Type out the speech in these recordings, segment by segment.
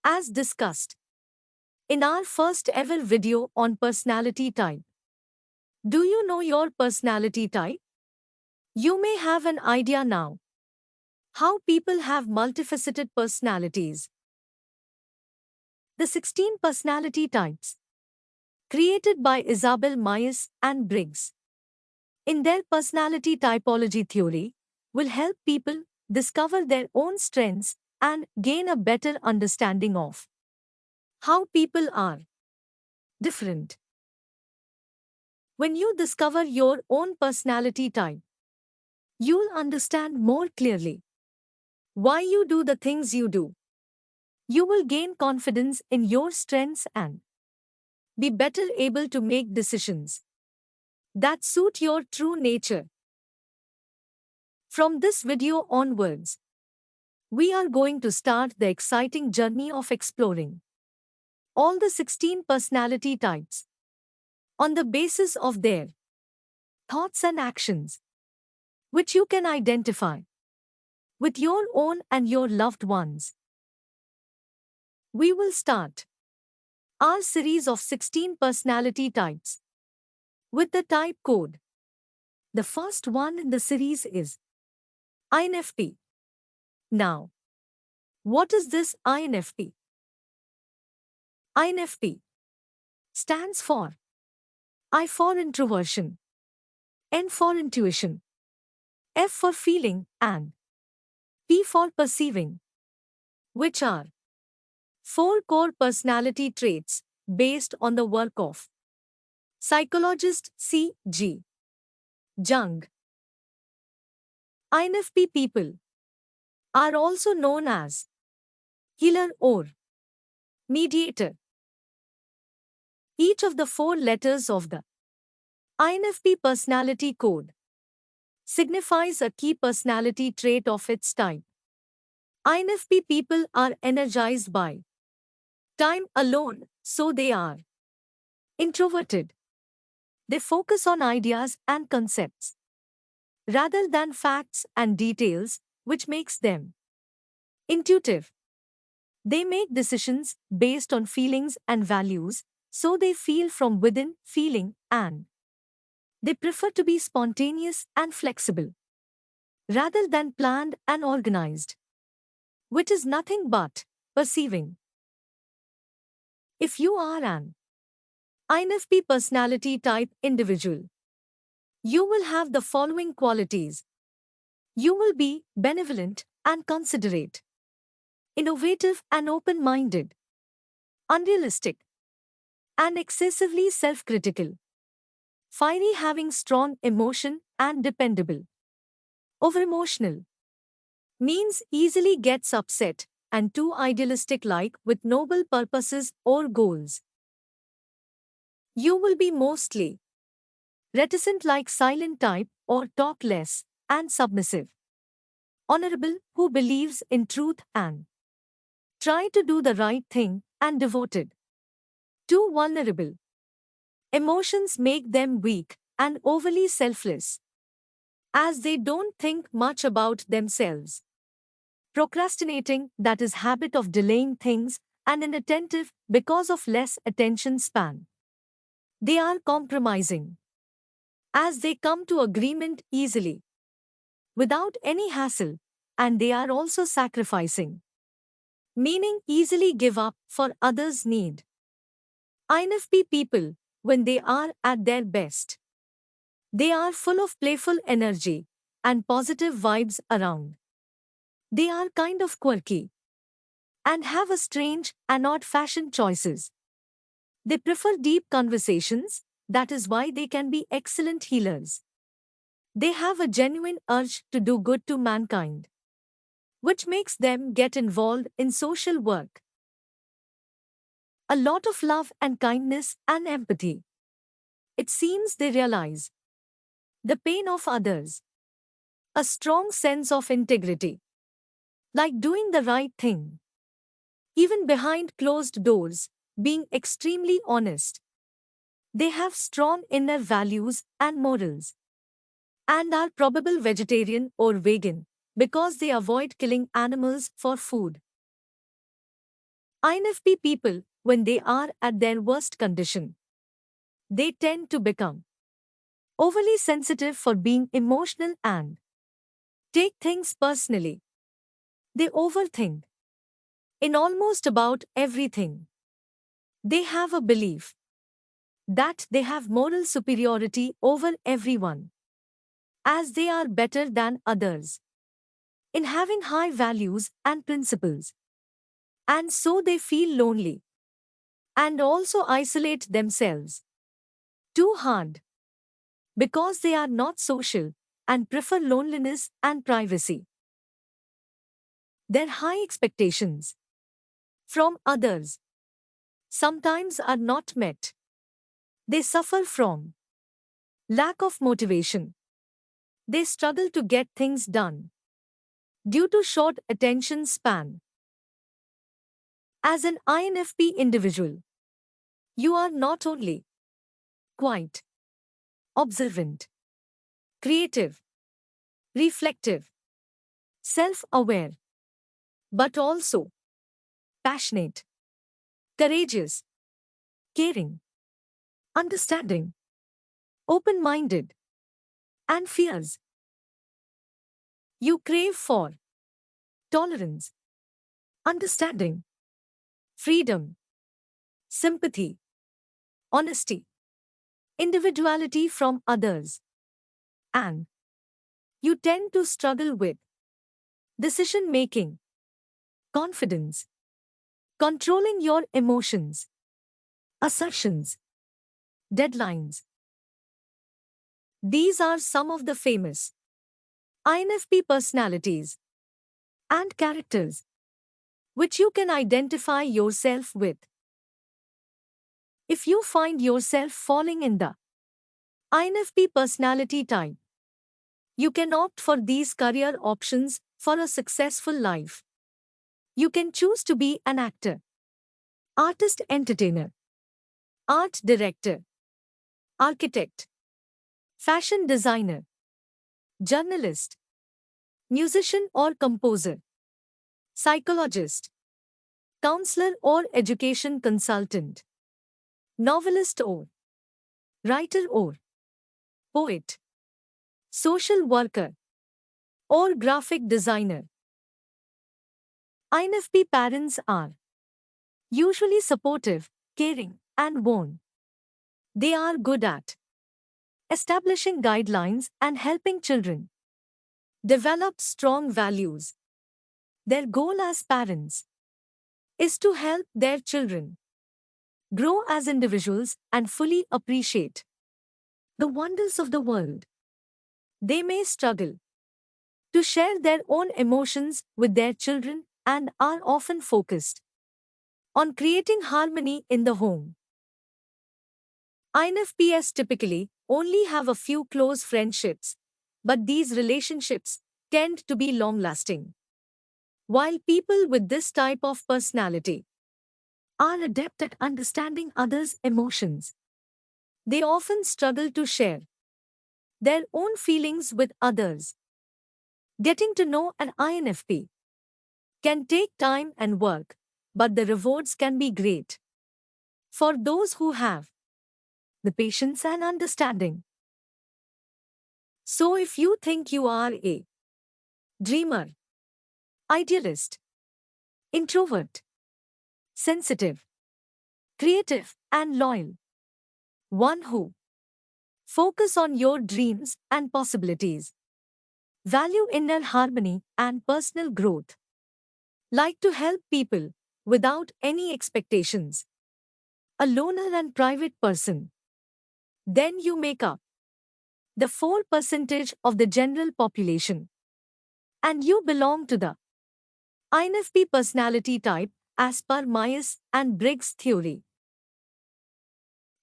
As discussed in our first ever video on personality type. Do you know your personality type? You may have an idea now. How people have multifaceted personalities. The 16 personality types, created by Isabel Myers and Briggs, in their personality typology theory, will help people discover their own strengths and gain a better understanding of how people are different. When you discover your own personality type, you'll understand more clearly why you do the things you do. You will gain confidence in your strengths and be better able to make decisions that suit your true nature. From this video onwards, we are going to start the exciting journey of exploring all the 16 personality types on the basis of their thoughts and actions, which you can identify with your own and your loved ones. We will start our series of 16 personality types with the type code. The first one in the series is INFP. Now, what is this INFP? INFP stands for I for introversion, N for intuition, F for feeling, and P for perceiving, which are four core personality traits based on the work of psychologist C.G. Jung. INFP people are also known as healer or mediator. Each of the four letters of the INFP personality code signifies a key personality trait of its type. INFP people are energized by time alone, so they are introverted. They focus on ideas and concepts rather than facts and details, which makes them intuitive. They make decisions based on feelings and values, so they feel from within, feeling, and they prefer to be spontaneous and flexible rather than planned and organized, which is nothing but perceiving. If you are an INFP personality type individual, you will have the following qualities. You will be benevolent and considerate, innovative and open-minded, unrealistic, and excessively self-critical, fiery, having strong emotion, and dependable. Over-emotional means easily gets upset and too idealistic, like with noble purposes or goals. You will be mostly reticent, like silent type, or talk less, and submissive. Honorable, who believes in truth and try to do the right thing, and devoted. Too vulnerable. Emotions make them weak and overly selfless, as they don't think much about themselves. Procrastinating, that is habit of delaying things, and inattentive because of less attention span. They are compromising, as they come to agreement easily, without any hassle, and they are also sacrificing, meaning easily give up for others' need. INFP people, when they are at their best, they are full of playful energy and positive vibes around. They are kind of quirky and have a strange and odd fashion choices. They prefer deep conversations, that is why they can be excellent healers. They have a genuine urge to do good to mankind, which makes them get involved in social work. A lot of love and kindness and empathy. It seems they realize the pain of others. A strong sense of integrity, like doing the right thing, even behind closed doors, being extremely honest. They have strong inner values and morals, and are probably vegetarian or vegan because they avoid killing animals for food. INFP people, when they are at their worst condition, they tend to become overly sensitive for being emotional and take things personally. They overthink in almost about everything. They have a belief that they have moral superiority over everyone, as they are better than others in having high values and principles. And so they feel lonely and also isolate themselves too hard because they are not social and prefer loneliness and privacy. Their high expectations from others sometimes are not met. They suffer from lack of motivation. They struggle to get things done due to short attention span. As an INFP individual, you are not only quiet, observant, creative, reflective, self-aware, but also passionate, courageous, caring, understanding, open-minded, and fierce. You crave for tolerance, understanding, freedom, sympathy, honesty, individuality from others, and you tend to struggle with decision-making, confidence, controlling your emotions, assertions, deadlines. These are some of the famous INFP personalities and characters which you can identify yourself with. If you find yourself falling in the INFP personality type, you can opt for these career options for a successful life. You can choose to be an actor, artist entertainer, art director, architect, fashion designer, journalist, musician or composer, psychologist, counselor or education consultant, novelist or writer or poet, social worker, or graphic designer. INFP parents are usually supportive, caring, and warm. They are good at establishing guidelines and helping children develop strong values. Their goal as parents is to help their children grow as individuals and fully appreciate the wonders of the world. They may struggle to share their own emotions with their children and are often focused on creating harmony in the home. INFPs typically only have a few close friendships, but these relationships tend to be long-lasting. While people with this type of personality are adept at understanding others' emotions, they often struggle to share their own feelings with others. Getting to know an INFP can take time and work, but the rewards can be great for those who have the patience and understanding. So if you think you are a dreamer, idealist, introvert, sensitive, creative, and loyal, one who focus on your dreams and possibilities, value inner harmony and personal growth, like to help people without any expectations, a loner and private person, then you make up the 4% of the general population. And you belong to the INFP personality type as per Myers and Briggs theory.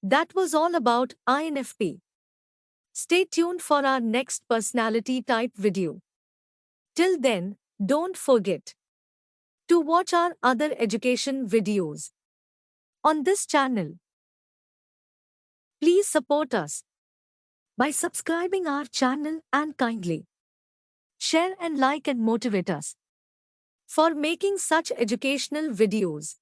That was all about INFP. Stay tuned for our next personality type video. Till then, don't forget to watch our other education videos on this channel. Please support us by subscribing our channel and kindly share and like and motivate us for making such educational videos.